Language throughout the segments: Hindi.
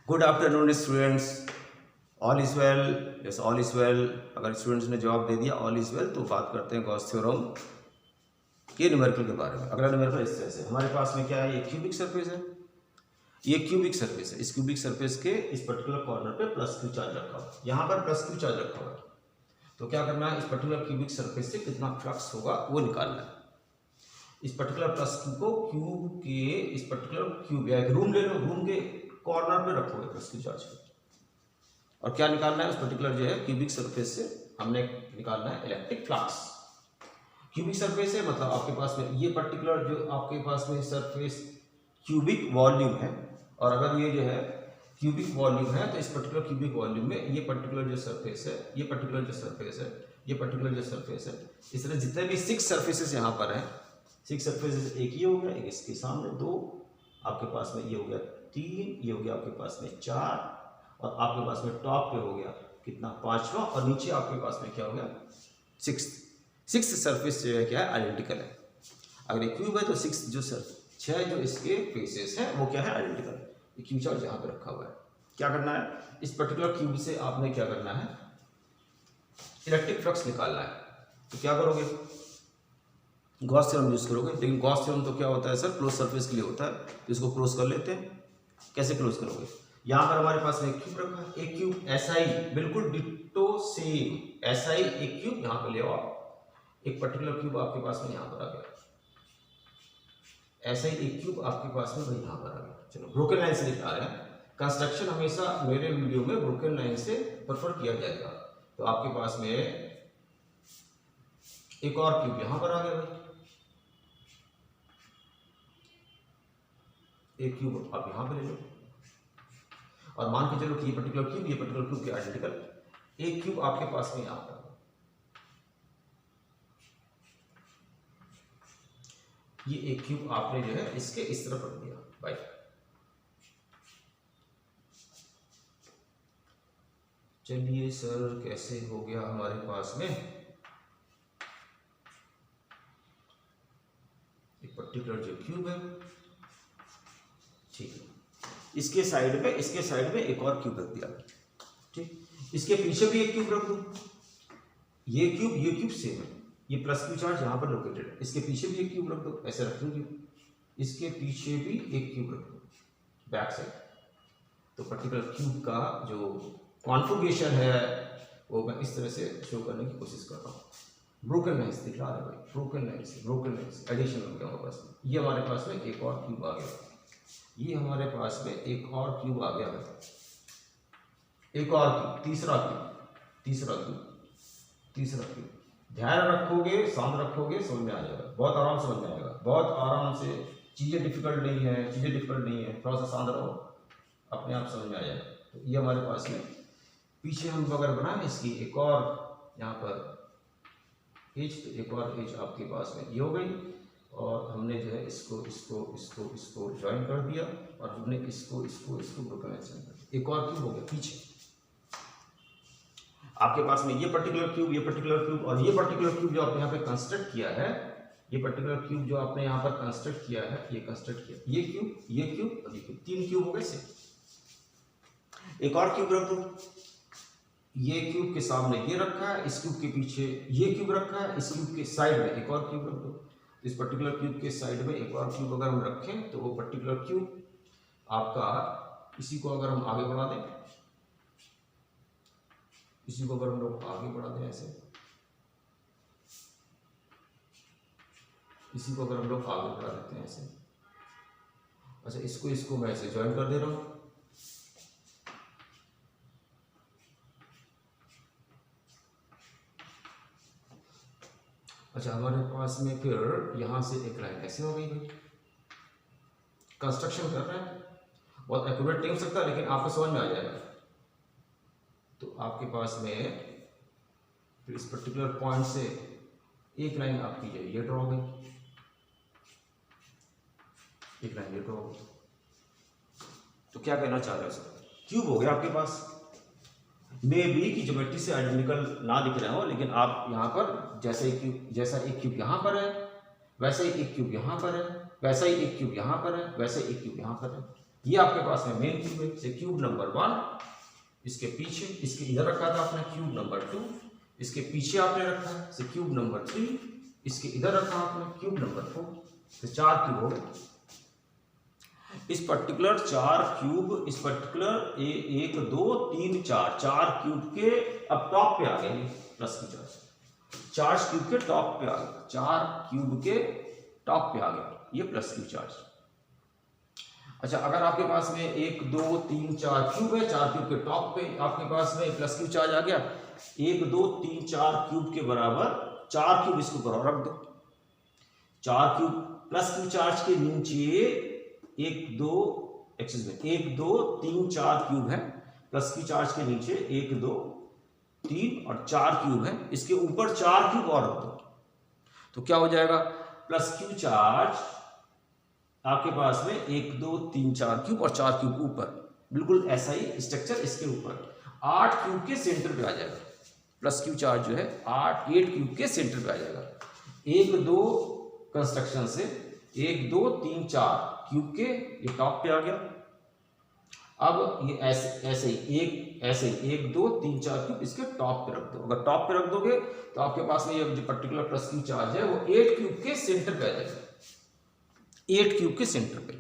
Good afternoon students, all is well. Yes, all is well. अगर स्टूडेंट्स ने जवाब दे दिया ऑल इज वेल तो बात करते हैं गॉस थ्योरम के न्यूमेरिकल के बारे में। अगला न्यूमेरिकल इस तरह से, हमारे पास में क्या है, ये क्यूबिक सरफेस है, ये क्यूबिक सरफेस है। इस क्यूबिक सरफेस के इस पर्टिकुलर कॉर्नर पे प्लस क्यू चार्ज रखा हुआ है, यहाँ पर प्लस क्यू चार्ज रखा हुआ है। तो क्या करना है, इस पर्टिकुलर क्यूबिक सरफेस से कितना फ्लक्स होगा वो निकालना है। इस पर्टिकुलर प्लस क्यू को क्यूब के इस पर्टिकुलर क्यूब या एक रूम ले लो, रूम के कॉर्नर पे रखोगे प्लस क्यू चार्ज को, और क्या निकालना है उस पर्टिकुलर जो है क्यूबिक सरफेस से हमने निकालना है इलेक्ट्रिक फ्लक्स। क्यूबिक सरफेस है मतलब आपके पास में ये पर्टिकुलर जो आपके पास में सरफेस क्यूबिक वॉल्यूम है, और अगर ये जो है क्यूबिक वॉल्यूम है तो इस पर्टिकुलर क्यूबिक वॉल्यूम में ये पर्टिकुलर जो सरफेस है, ये पर्टिकुलर जो सरफेस है, ये पर्टिकुलर जो सरफेस है, इस तरह जितने भी 6 सरफेसेस यहाँ पर हैं, 6 सरफेसेस, एक ये हो गया, एक इसके सामने 2, आपके पास में ये हो गया 3, ये हो गया आपके पास में 4, और आपके पास में टॉप पे हो गया कितना 5वां, और नीचे आपके पास में क्या हो गया 6 सरफेस जो है क्या है आइडेंटिकल है। अगर ये क्यूब है तो 6 जो इसके फेसेस हैं वो क्या है आइडेंटिकल। ये क्यू चार्ज यहाँ पे रखा हुआ है। क्या करना है, इस पर्टिकुलर क्यूब से आपने क्या करना है, इलेक्ट्रिक फ्लक्स निकालना है। तो क्या करोगे, गॉस थ्योरम यूज करोगे। लेकिन गॉस थ्योरम तो क्या होता है सर, क्लोज सरफेस के लिए होता है, तो इसको क्लोज कर लेते हैं। कैसे क्लोज करोगे, यहाँ पर हमारे पास में एक क्यूब रखा है, एक क्यूब ऐसा ही बिल्कुल डिट्टो सेम ऐसा ही एक क्यूब यहाँ पे ले आओ। एक पर्टिकुलर क्यूब आपके पास में यहाँ पर आ गया, ऐसा ही एक क्यूब आपके पास में वही यहाँ पर आ गया। चलो ब्रोकन लाइन से दिखा रहे हैं, कंस्ट्रक्शन हमेशा मेरे वीडियो में ब्रोकन लाइन से प्रेफर किया जाएगा। तो आपके पास में एक और क्यूब यहाँ पर आ गया भाई, एक क्यूब आप यहाँ पे ले लो, और मान के चलो कि ये पर्टिकुलर क्यूब के आइडेंटिकल एक क्यूब आपके पास में यहाँ पर, ये एक क्यूब आपने जो है इसके इस तरफ रख दिया भाई। चलिए सर कैसे हो गया हमारे पास में एक पर्टिकुलर जो क्यूब है, ठीक है, इसके साइड में एक और क्यूब रख दिया, ठीक। इसके पीछे भी एक क्यूब रख दो, ये क्यूब सेम है, ये प्लस क्यू चार्ज यहाँ पर लोकेटेड है। इसके पीछे भी एक क्यूब रख दो, ऐसे रख दो क्यूब, इसके पीछे भी एक क्यूब रख दो बैक साइड। तो पर्टिकुलर क्यूब का जो कॉन्फ़िगरेशन है वो मैं इस तरह से शो करने की कोशिश कर रहा हूँ। ब्रोकन लाइन से दिखला रहे भाई, ब्रोकन लाइन से एडिशन हो गया हमारे पास में। ये हमारे पास में एक और क्यूब आ गया, ये हमारे पास में एक और क्यूब आ गया है, एक और क्यूब, तीसरा क्यूब। ध्यान रखोगे, शांत रखोगे, समझ में आ जाएगा, बहुत आराम से समझ में आएगा, बहुत आराम से। चीज़ें डिफिकल्ट नहीं है, थोड़ा सा शांत रहो, अपने आप समझ में आ जाएगा। तो ये हमारे पास में पीछे हम अगर बनाए इसकी एक और यहाँ पर एज, तो एक और एज आपके पास में ये हो गई, और हमने जो है इसको ज्वाइन कर दिया, और हमने इसको ब्रोकन लाइन से कर दिया। एक और क्यूब हो गया पीछे आपके पास में, ये पर्टिकुलर क्यूब और ये पर्टिकुलर क्यूब जो आपने यहाँ पे कंस्ट्रक्ट किया है, ये पर्टिकुलर क्यूब जो आपने यहाँ पर कंस्ट्रक्ट किया है, ये क्यूब और ये क्यूब, 3 क्यूब हो गए से। एक और क्यूब रख दो, ये क्यूब के सामने ये रखा है, इस क्यूब के पीछे ये क्यूब रखा है, इस क्यूब के साइड में एक और क्यूब रख दो। इस पर्टिकुलर क्यूब के साइड में एक और क्यूब अगर हम रखें तो वो पर्टिकुलर क्यूब आपका, इसी को अगर हम आगे बढ़ा दें, इसी को अगर हम लोग आगे बढ़ा दें ऐसे, इसी को अगर हम लोग आगे बढ़ा देते हैं ऐसे, अच्छा इसको मैं ऐसे ज्वाइन कर दे रहा हूं। अच्छा हमारे पास में फिर यहां से एक लाइन ऐसे हो गई भाई। कंस्ट्रक्शन कर रहे हैं, बहुत एक्यूरेट नहीं हो सकता लेकिन आपको समझ में आ जाएगा। तो आपके पास में फिर इस पर्टिकुलर पॉइंट से एक लाइन आपकी जो ये ड्रॉ हो गई, एक लाइन ये ड्रॉ हो गई। तो क्या कहना चाह रहे हो सर, क्यूब हो गया आपके पास, मे बी की ज्योमेट्री से आइडेंटिकल ना दिख रहे हो, लेकिन आप यहाँ पर जैसा एक क्यूब यहाँ पर है, वैसा ही एक क्यूब यहाँ पर है, वैसा ही एक क्यूब यहाँ पर है, वैसा ही एक क्यूब यहाँ पर है। ये आपके पास में मेन क्यूब है, से क्यूब नंबर 1 इसके पीछे, इसके इधर रखा था आपने क्यूब नंबर 2, इसके पीछे आपने रखा है से क्यूब नंबर 3, इसके इधर रखा आपने क्यूब नंबर 4, तो 4 क्यूब हो गए। इस पर्टिकुलर 4 क्यूब, इस पर्टिकुलर 1 2 3 4 क्यूब के अब टॉप पे आ गए प्लस क्यू चार्ज, 4 क्यूब के टॉप पे आ गए, 4 क्यूब के टॉप पे आ गया ये प्लस क्यू चार्ज। अच्छा, अगर आपके पास में 1 2 3 4 क्यूब है, 4 क्यूब के टॉप पे आपके पास में प्लस क्यू चार्ज आ गया, 1 2 3 4 क्यूब के बराबर 4 क्यूब इसके ऊपर रख दो, 4 क्यूब प्लस क्यू चार्ज के नीचे 1 2 3 4 क्यूब है, प्लस क्यू चार्ज के नीचे 1 2 3 और 4 क्यूब है, इसके ऊपर 4 क्यूब और रख दो, तो क्या हो जाएगा प्लस क्यू चार्ज आपके पास में 1 2 3 4 क्यूब और 4 क्यूब ऊपर, बिल्कुल ऐसा ही स्ट्रक्चर इसके ऊपर 8 क्यूब के सेंटर पे आ जाएगा, प्लस क्यू चार्ज जो है 8 क्यूब के सेंटर पे आ जाएगा। 1 2 कंस्ट्रक्शन से 1 2 3 4 क्यूब के ये टॉप पे आ गया। अब ये ऐसे ही 1 2 3 4 क्यूब इसके टॉप पे रख दो, अगर टॉप पे रख दोगे तो आपके पास में ये जो पर्टिकुलर प्लस क्यू चार्ज है वो 8 क्यूब के सेंटर पे आ जाएगा, 8 क्यूब के सेंटर पे।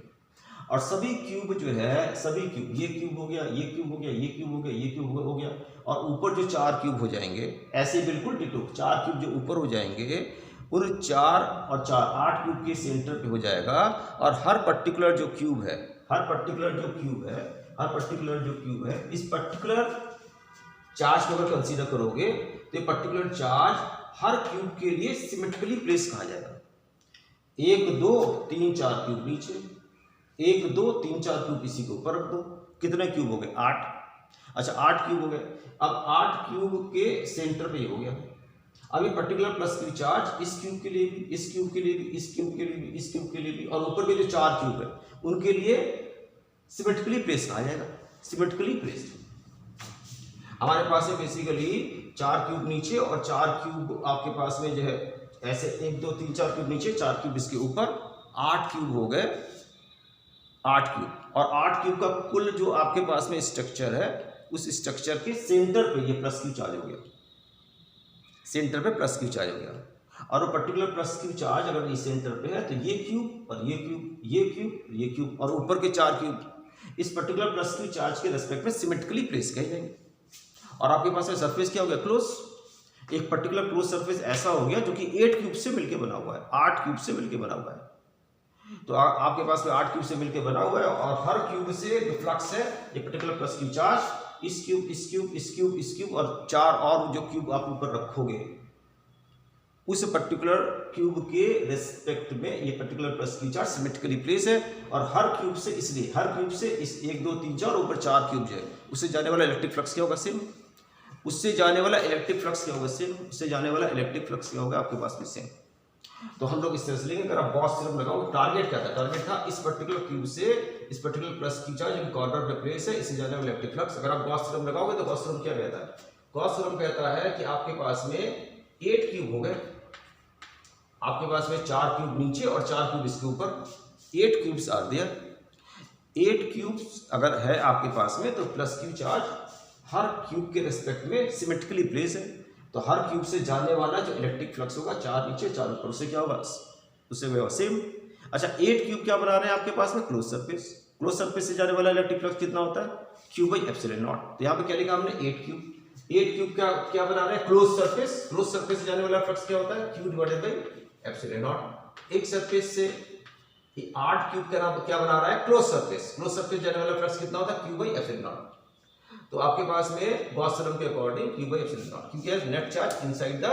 और सभी क्यूब जो है, सभी क्यूब, ये क्यूब हो गया, ये क्यूब हो गया, ये क्यूब हो गया, ये क्यूब हो गया, और ऊपर जो 4 क्यूब हो जाएंगे ऐसे बिल्कुल डिटो 4 क्यूब जो ऊपर हो जाएंगे उन 4 और 4 8 क्यूब के सेंटर पे हो जाएगा। और हर पर्टिकुलर जो क्यूब है, हर पर्टिकुलर जो क्यूब है इस पर्टिकुलर चार्ज को अगर कंसीडर करोगे तो ये पर्टिकुलर चार्ज हर क्यूब के लिए सिमेट्रिकली प्लेस कहा जाएगा। 1 2 3 4 क्यूब नीचे, 1 2 3 4 क्यूब इसी के ऊपर रख दो, कितने क्यूब हो गए 8। अच्छा 8 क्यूब हो गए, अब 8 क्यूब के सेंटर पे हो गया। अब ये पर्टिकुलर प्लस क्यू चार्ज इस क्यूब के लिए भी, इस क्यूब के लिए भी, इस क्यूब के लिए भी, इस क्यूब के लिए भी, और ऊपर के जो 4 क्यूब है उनके लिए सिमेट्रिकली प्लेस कहा जाएगा, सिमेट्रिकली प्लेस्ड। हमारे पास है बेसिकली 4 क्यूब नीचे और 4 क्यूब आपके पास में जो है ऐसे 1 2 3 4 क्यूब नीचे, 4 क्यूब इसके ऊपर, 8 क्यूब हो गए, 8 क्यूब। और 8 क्यूब का कुल जो आपके पास में स्ट्रक्चर है उस स्ट्रक्चर के सेंटर पे ये प्लस क्यू चार्ज हो गया, सेंटर पे प्लस क्यू चार्ज हो गया। और वो पर्टिकुलर प्लस क्यू चार्ज अगर इस सेंटर पे है तो ये क्यूब और ये क्यूब, ये क्यूब, ये क्यूब और ऊपर के 4 क्यूब इस पर्टिकुलर प्लस क्यू चार्ज के रेस्पेक्ट में सिमेट्रिकली प्लेस किए जाएंगे। और आपके पास में सरफेस क्या हो गया क्लोज, एक पर्टिकुलर क्लोज सरफेस ऐसा हो गया जो कि 8 क्यूब से मिलकर बना हुआ है, 8 क्यूब से मिलकर बना हुआ है। तो आपके पास में 8 क्यूब से मिलकर बना हुआ है और हर क्यूब से जो फ्लक्स है ये पर्टिकुलर प्लस क्यू चार्ज इस क्यूब, इस क्यूब, इस क्यूब, इस क्यूब और 4 और जो क्यूब आप ऊपर रखोगे उस पर्टिकुलर क्यूब के रेस्पेक्ट में ये particular plus Q charge symmetrically place है। और हर क्यूब से, इसलिए हर क्यूब से इस 1 2 3 4 ऊपर 4 क्यूब जो है उससे जाने वाला इलेक्ट्रिक फ्लक्स क्या होगा सेम, उससे जाने वाला इलेक्ट्रिक फ्लक्स क्या होगा सेम, उससे जाने वाला इलेक्ट्रिक फ्लक्स क्या होगा आपके पास में सेम। तो हम लोग इस तरह से लेंगे, अगर आप गॉस थ्योरम लगाओ, टारगेट क्या था, टारगेट था इस पर्टिकुलर क्यूब से इस पर्टिकुलर प्लस क्यू चार्ज जो कॉर्नर पे प्लेस है इससे जाने वाला इलेक्ट्रिक फ्लक्स। अगर आप गॉस थ्योरम लगाओगे तो गॉस थ्योरम क्या कहता है, गॉस थ्योरम कहता है कि आपके पास में 8 क्यूब हो गए, आपके पास में 4 क्यूब नीचे और 4 क्यूब इसके ऊपर, 8 क्यूब्स आर देयर। 8 क्यूब्स अगर है आपके पास में तो प्लस क्यू चार्ज हर क्यूब के रेस्पेक्ट में सिमेट्रिकली प्लेस है। तो हर क्यूब से जाने वाला जो इलेक्ट्रिक फ्लक्स होगा 4 नीचे 4 ऊपर, उससे क्या होगा, उससे होगा सेम। अच्छा 8 क्यूब क्या बना रहे हैं आपके पास में क्लोज सरफेस, क्लोज सरफेस से जाने वाला इलेक्ट्रिक फ्लक्स कितना होता है Q/ε0। तो यहाँ पे क्या लिखा हमने 8 क्यूब, 8 क्यूब क्या बना रहे हैं क्लोज सरफेस, क्लोज सरफेस से जाने वाला फ्लक्स क्या होता है Q/ε0। एक सरफेस से 8 क्यूब क्या बना रहा है क्लोज सरफेस, क्लोज सरफेस जाने वाला फ्लक्स कितना होता है Q/ε0। तो आपके पास में गॉस थ्योरम के अकॉर्डिंग Q/ε0, क्योंकि net charge inside the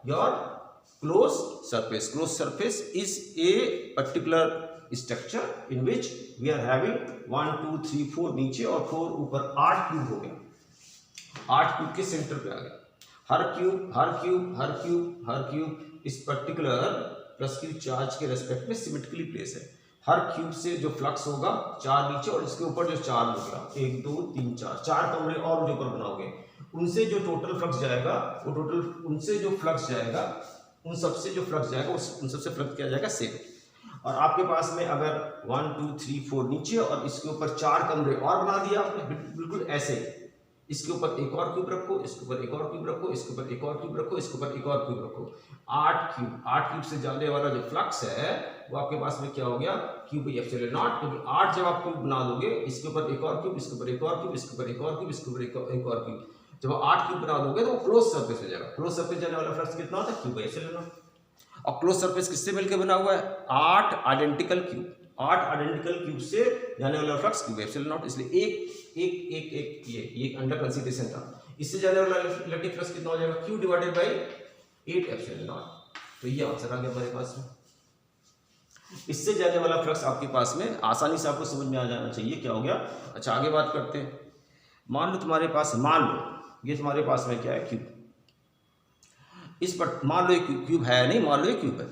your close surface, close surface is a particular structure in which we are having 1 2 3 4 नीचे और 4 ऊपर, 8 क्यूब हो गया, 8 क्यूब के सेंटर पे आ गया। हर क्यूब हर क्यूब हर क्यूब हर क्यूब इस पर्टिकुलर प्लस क्यू चार्ज के रेस्पेक्ट में सिमेट्रिकली प्लेस है। हर क्यूब से जो फ्लक्स होगा 4 नीचे और इसके ऊपर जो 4 होगा 1 2 3 4 कमरे और जो ऊपर बनाओगे उनसे जो टोटल फ्लक्स जाएगा वो टोटल उनसे जो फ्लक्स जाएगा उन सबसे जो फ्लक्स जाएगा उन सबसे फ्लक्स किया जाएगा सेम। और आपके पास में अगर 1 2 3 4 नीचे और इसके ऊपर 4 कमरे और बना दिया आपने, बिल्कुल ऐसे, इसके ऊपर एक और क्यूब रखो, इसके ऊपर एक और क्यूब रखो, इसके ऊपर एक और क्यूब रखो, इसके ऊपर एक और क्यूब रखो, 8 क्यूब से जाने वाला जो फ्लक्स है वो आपके पास में क्या हो गया, क्यूब एप्सिलॉन नॉट, क्योंकि 8 जब आप क्यूब बना दोगे, इसके ऊपर एक और क्यूब, इसके ऊपर एक और क्यूब, इसके ऊपर एक और क्यूब, इसके ऊपर एक और क्यूब, जब 8 क्यूब बना दोगे तो वो क्लोज सरफेस हो जाएगा। क्लोज सरफेस जाने वाला फ्लक्स कितना होता है, क्यूब एप्सिलॉन नॉट। और क्लोज सरफेस किससे मिलकर बना हुआ है, 8 आइडेंटिकल क्यूब से जाने वाला फ्लक्स क्यूब एप्सिलॉन नॉट, इसलिए ये अंडर कंसीडरेशन था। इससे जाने वाला इलेक्ट्रिक फ्लक्स कितना हो जाएगा, Q divided by 8 epsilon not. तो ये आंसर आ गया हमारे पास में। इससे जाने वाला फ्लक्स आपके पास में आसानी से आपको समझ में आ जाना चाहिए क्या हो गया। अच्छा आगे बात करते हैं। मान लो तुम्हारे पास, मान लो ये तुम्हारे पास में क्या है, क्यूब। इस पर मान लो एक क्यूब है, नहीं मान लो एक क्यूब है।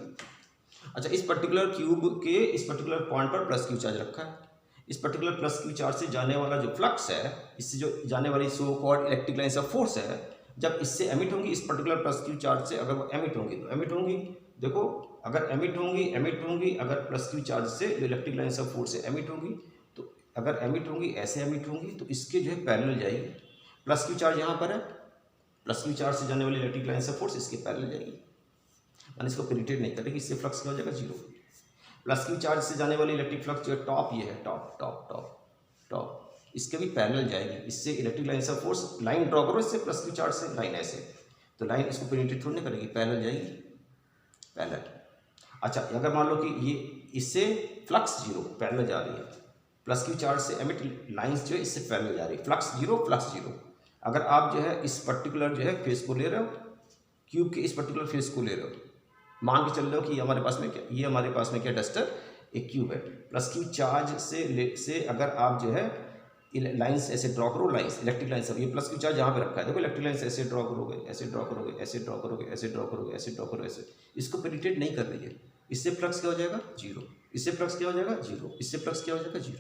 अच्छा इस पर्टिकुलर क्यूब के इस पर्टिकुलर पॉइंट पर प्लस क्यू चार्ज रखा है। इस पर्टिकुलर प्लस क्यू चार्ज से जाने वाला जो फ्लक्स है, इससे जो जाने वाली so called electric lines of force है, जब इससे एमिट होंगी, इस पर्टिकुलर प्लस क्यू चार्ज से अगर वो एमिट होंगी तो एमिट होंगी, देखो अगर एमिट होंगी अगर प्लस क्यू चार्ज से जो इलेक्ट्रिक लाइन्स ऑफ फोर्स से एमिट होंगी, तो अगर एमिट होंगी ऐसे एमिट होंगी तो इसके जो है पैरेलल जाएगी। प्लस क्यू चार्ज यहाँ पर है, प्लस क्यू चार्ज से जाने वाली इलेक्ट्रिक लाइन्स ऑफ फोर्स इसके पैरेलल जाएगी, मैंने इसको पेनिट्रेट नहीं करेगी, इससे फ्लक्स क्या हो जाएगा, जीरो। प्लस क्यू चार्ज से जाने वाली इलेक्ट्रिक फ्लक्स जो है टॉप, ये है टॉप, इसके भी पैरेलल जाएगी, इससे electric lines of force, line draw करो इससे प्लस क्यू चार्ज से, लाइन ऐसे, तो लाइन इसको पेनिट्रेट थोड़ी नहीं करेगी, पैरेलल जाएगी, पैरेलल। अच्छा अगर मान लो कि ये इससे फ्लक्स जीरो, पैरेलल जा रही है, प्लस क्यू चार्ज से एमिट लाइन्स जो है इससे पैरेलल जा रही है, फ्लक्स जीरो। अगर आप जो है इस पर्टिकुलर जो है फेस को ले रहे हो, क्यूब के इस पर्टिकुलर फेस को ले रहे हो, मान के चल रहे हो कि हमारे पास में क्या, ये हमारे पास में क्या डस्टर एक क्यूब है, प्लस क्यू चार्ज से अगर आप जो है लाइंस ऐसे ड्रॉ करो, लाइंस इलेक्ट्रिक लाइंस, ये प्लस क्यू चार्ज यहाँ पे रखा है, देखो इलेक्ट्रिक लाइंस ऐसे ड्रॉ करोगे, ऐसे ड्रॉ करोगे, ऐसे ड्रॉ करोगे, ऐसे ड्रॉ करोगे, ऐसे ड्रॉ करोगे, ऐसे, इसको पेनिट्रेट नहीं कर रही है, इससे फ्लक्स क्या हो जाएगा, जीरो, इससे फ्लक्स क्या हो जाएगा, जीरो, इससे फ्लक्स क्या हो जाएगा, जीरो।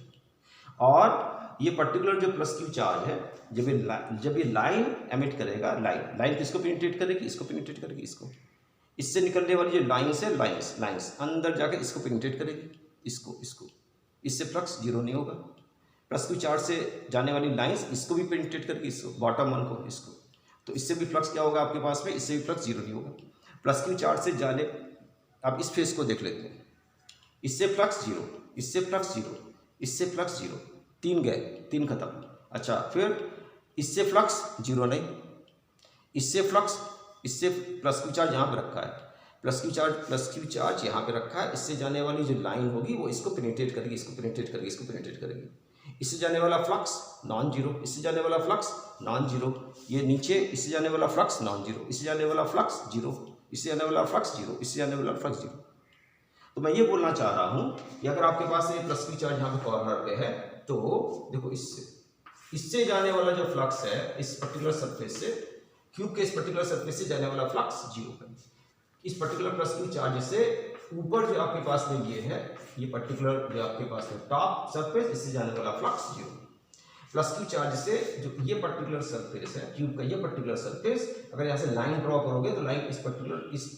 और ये पर्टिकुलर जो प्लस क्यू चार्ज है, जब ये लाइन एमिट करेगा, लाइन किसको पेनिट्रेट करेगी, इसको पेनिट्रेट करेगी, इसको, इससे निकलने वाली जो लाइन्स है, लाइन्स अंदर जाकर इसको पेनिट्रेट करेगी, इसको, इससे फ्लक्स जीरो नहीं होगा। प्लस क्यू चार्ज से जाने वाली लाइन्स इसको भी पेनिट्रेट करके, इसको बॉटम वन को, इसको, तो इससे भी फ्लक्स क्या होगा आपके पास में, इससे भी फ्लक्स जीरो नहीं होगा। प्लस क्यू चार्ज से जाने, अब इस फेस को देख लेते हैं, इससे फ्लक्स जीरो, इससे फ्लक्स जीरो, इससे फ्लक्स जीरो, 3 गए, 3 खत्म। अच्छा फिर इससे फ्लक्स जीरो नहीं, इससे फ्लक्स, इससे प्लस क्यू चार्ज यहाँ पे रखा है, प्लस क्यू चार्ज यहाँ पे रखा है, इससे जाने वाली जो लाइन होगी वो इसको पेनिट्रेट करेगी, इसको पेनिट्रेट करेगी, इसको पेनिट्रेट करेगी, इससे जाने वाला फ्लक्स नॉन जीरो, इससे जाने वाला फ्लक्स नॉन जीरो, ये नीचे इससे जाने वाला फ्लक्स नॉन जीरो, इससे जाने वाला फ्लक्स जीरो, इससे जाने वाला फ्लक्स जीरो, इससे जाने वाला फ्लक्स जीरो। तो मैं ये बोलना चाह रहा हूँ कि अगर आपके पास ये प्लस क्यू चार्ज यहाँ पे कॉर्नर पे है, तो देखो इससे जाने वाला जो फ्लक्स है इस पर्टिकुलर सरफेस से, क्यूब के इस पर्टिकुलर सरफेस से जाने वाला फ्लक्स जीरो है। इस पर्टिकुलर प्लस क्यू चार्ज से ऊपर जो आपके पास में ये है, ये पर्टिकुलर जो आपके पास में टॉप सरफेस, इससे जाने वाला flux zero. Plus Q charge से जो ये पर्टिकुलर सरफेस है, क्यूब का ये पर्टिकुलर सरफेस, अगर यहाँ से लाइन ड्रॉ करोगे तो लाइन इस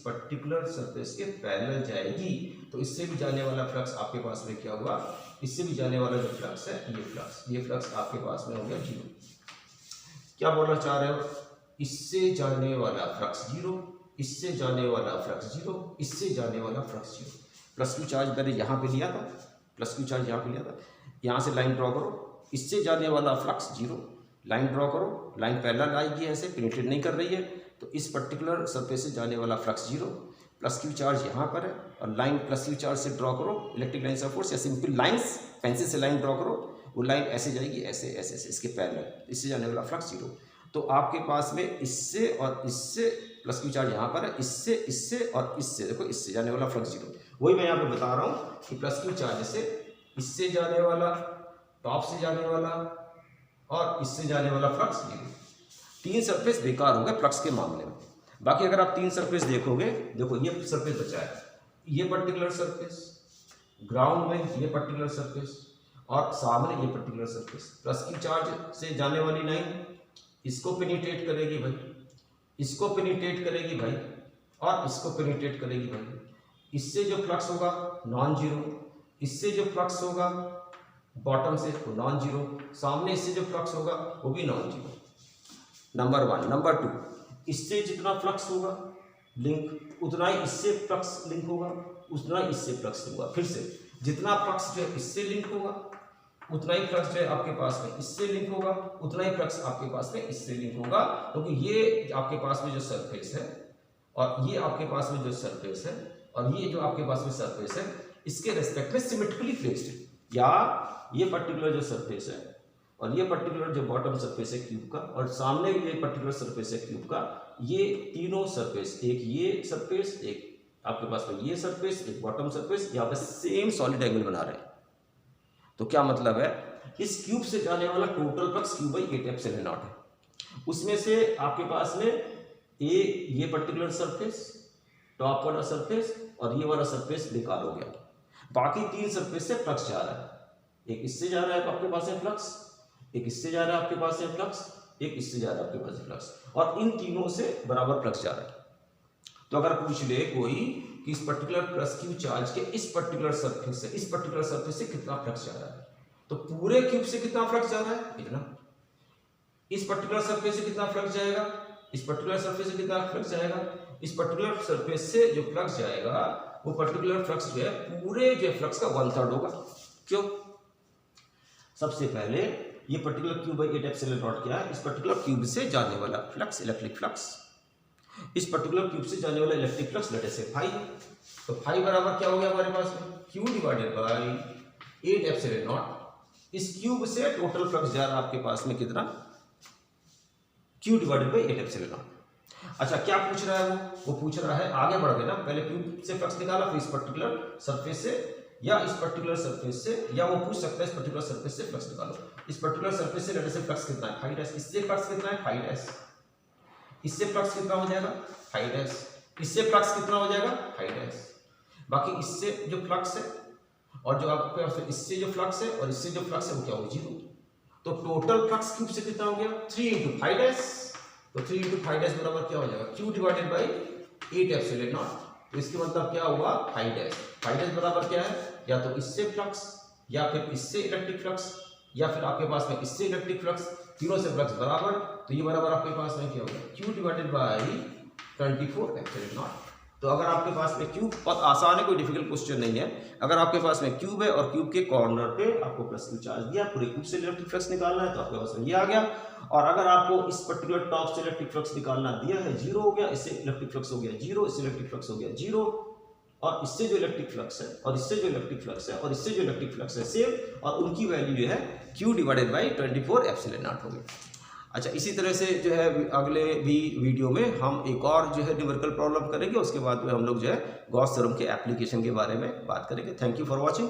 पर्टिकुलर सरफेस के पैरेलल जाएगी, तो इससे भी जाने वाला फ्लक्स आपके पास में क्या हुआ, इससे भी जाने वाला जो फ्लक्स है, ये फ्लक्स आपके पास में हो गया जीरो। क्या बोलना चाह रहे हो, इससे जाने वाला फ्लक्स जीरो, इससे जाने वाला फ्लक्स जीरो, इससे जाने वाला flux zero. Plus Q charge मैंने यहाँ पे लिया था, प्लस क्यू चार्ज यहाँ पे लिया था, यहाँ से लाइन ड्रॉ करो, इससे जाने वाला फ्लक्स जीरो, लाइन ड्रॉ करो, लाइन पैरेलल आएगी, ऐसे पेनिट्रेट नहीं कर रही है, तो इस पर्टिकुलर सरफेस से जाने वाला flux zero, plus Q charge यहाँ पर है, और लाइन प्लस क्यू चार्ज से ड्रॉ करो इलेक्ट्रिक लाइन्स ऑफ फोर्स, या सिंपल लाइन्स पेंसिल से लाइन ड्रॉ करो, वो लाइन ऐसे जाएगी, ऐसे ऐसे ऐसे इसके पैरेलल, इससे जाने वाला फ्लक्स जीरो। तो आपके पास में इससे और इससे प्लस क्यू चार्ज यहाँ पर है, इससे और इससे, देखो इससे जाने वाला फ्लक्स जीरो। वही मैं यहाँ पे बता रहा हूँ कि प्लस क्यू चार्ज से इससे जाने वाला, टॉप से जाने वाला और इससे जाने वाला फ्लक्स जीरो। 3 सरफेस बेकार हो गए फ्लक्स के मामले में। बाकी अगर आप 3 सरफेस देखोगे, देखो ये सरफेस बचा है, ये पर्टिकुलर सरफेस, ग्राउंड में ये पर्टिकुलर सरफेस, और सामने ये particular surface. Plus Q charge से जाने वाली लाइन इसको पेनिट्रेट करेगी भाई, इसको पेनिट्रेट करेगी भाई, और इसको पेनिट्रेट करेगी भाई। इससे जो फ्लक्स होगा नॉन जीरो, इससे जो फ्लक्स होगा बॉटम से वो नॉन जीरो, सामने इससे जो फ्लक्स होगा वो भी नॉन जीरो, नंबर 1। नंबर 2, इससे जितना फ्लक्स होगा लिंक उतना ही इससे फ्लक्स लिंक होगा, उतना ही इससे फ्लक्स होगा। फिर से जितना फ्लक्स जो है इससे लिंक होगा उतना ही फ्लक्स जो है आपके पास में इससे लिंक होगा, उतना ही फ्लक्स आपके पास में इससे लिंक होगा, क्योंकि ये आपके पास में जो सरफेस है और ये आपके पास में जो सरफेस है और ये जो आपके पास में सरफेस है इसके रेस्पेक्ट में सिमेट्रिकली प्लेस्ड है, या ये पर्टिकुलर जो सरफेस है और ये पर्टिकुलर जो बॉटम सरफेस है क्यूब का और सामने ये पर्टिकुलर सरफेस है क्यूब का, ये तीनों सरफेस, एक ये सरफेस, एक आपके पास में ये सरफेस, एक बॉटम सरफेस, यहाँ पे सेम सॉलिड एंगल बना रहे हैं। तो क्या मतलब है, इस क्यूब से जाने वाला total flux Q by 8 epsilon not है। उसमें से आपके पास में ये पर्टिकुलर सरफेस, टॉप वाला सरफेस और ये वाला सरफेस बेकार हो गया, बाकी 3 सरफेस से फ्लक्स जा रहा है। एक इससे जा रहा है आपके पास है फ्लक्स, एक इससे जा रहा है आपके पास है फ्लक्स, एक इससे जा रहा है आपके पास है फ्लक्स, और इन तीनों से बराबर फ्लक्स जा रहा है। तो अगर पूछ ले कोई कि इस पर्टिकुलर प्लस क्यू चार्ज के इस पर्टिकुलर सरफेस से, इस पर्टिकुलर सरफेस से कितना फ्लक्स जा रहा है, तो पूरे क्यूब से कितना फ्लक्स जा रहा है, इतना। इस पर्टिकुलर सरफेस से कितना फ्लक्स जाएगा, इस पर्टिकुलर सरफेस से कितना फ्लक्स जाएगा, इस पर्टिकुलर सरफेस से जो फ्लक्स जाएगा वो पर्टिकुलर फ्लक्स जो है पूरे जो फ्लक्स का 1/3 होगा। क्यों? सबसे पहले ये particular cube by 8 epsilon not क्या है, इस पर्टिकुलर क्यूब से जाने वाला फ्लक्स, इलेक्ट्रिक फ्लक्स, इस पर्टिकुलर क्यूब से जाने वाला इलेक्ट्रिक फ्लक्स लेट अस से फाई। तो फाई बराबर क्या हो गया हमारे पास में, Q divided by 8 epsilon not. इस क्यूब से टोटल फ्लक्स जा रहा है आपके पास में कितना, Q divided by 8 epsilon not. अच्छा क्या पूछ रहा है वो पूछ रहा है, आगे बढ़ गए ना, पहले क्यूब से फ्लक्स निकाला, फिर इस पर्टिकुलर सरफेस से या इस पर्टिकुलर सरफेस से, या वो पूछ सकता है इस पर्टिकुलर सरफेस से फ्लक्स निकालो। इस पर्टिकुलर सरफेस से लेट अस से फ्लक्स कितना है, 5 डैश, इससे फ्लक्स कितना है 5 डैश, इससे फ्लक्स कितना हो जाएगा 5 डैश, इससे फ्लक्स कितना हो जाएगा 5 डैश, बाकी इससे जो फ्लक्स है और जो आपके पास इससे जो फ्लक्स है और इससे जो फ्लक्स है वो क्या हो, 0। तो टोटल फ्लक्स क्यूब से कितना हो गया 3 × 5 डैश, तो 3 × 5 डैश बराबर क्या हो जाएगा, Q divided by 8 epsilon not. तो इसके मतलब क्या हुआ 5 डैश, 5 डैश बराबर क्या है, या तो इससे फ्लक्स या फिर इससे इलेक्ट्रिक फ्लक्स या फिर आपके पास में इससे इलेक्ट्रिक फ्लक्स, तीनों से फ्लक्स बराबर, तो ये बराबर आपके पास में क्या होगा, Q divided by 24 epsilon not. तो अगर आपके पास में क्यूब, बहुत आसान है, कोई डिफिकल्ट क्वेश्चन नहीं है, अगर आपके पास में क्यूब है और क्यूब के कॉर्नर पे आपको प्लस क्यू चार्ज दिया, पूरे क्यूब से इलेक्ट्रिक फ्लक्स निकालना है तो आपके पास में ये आ गया, और अगर आपको इस पर्टिकुलर टॉप से इलेक्ट्रिक फ्लक्स निकालना दिया है 0 हो गया, इससे इलेक्ट्रिक फ्लक्स हो गया 0, इससे इलेक्ट्रिक फ्लक्स हो गया 0, और इससे जो इलेक्ट्रिक फ्लक्स है और इससे जो इलेक्ट्रिक फ्लक्स है और इससे जो इलेक्ट्रिक फ्लक्स है सेम, और उनकी वैल्यू जो है Q divided by 24 epsilon not होगी। अच्छा इसी तरह से जो है अगले भी वीडियो में हम एक और जो है न्यूमेरिकल प्रॉब्लम करेंगे, उसके बाद में हम लोग जो है गॉस थ्योरम के एप्लीकेशन के बारे में बात करेंगे। Thank you for watching.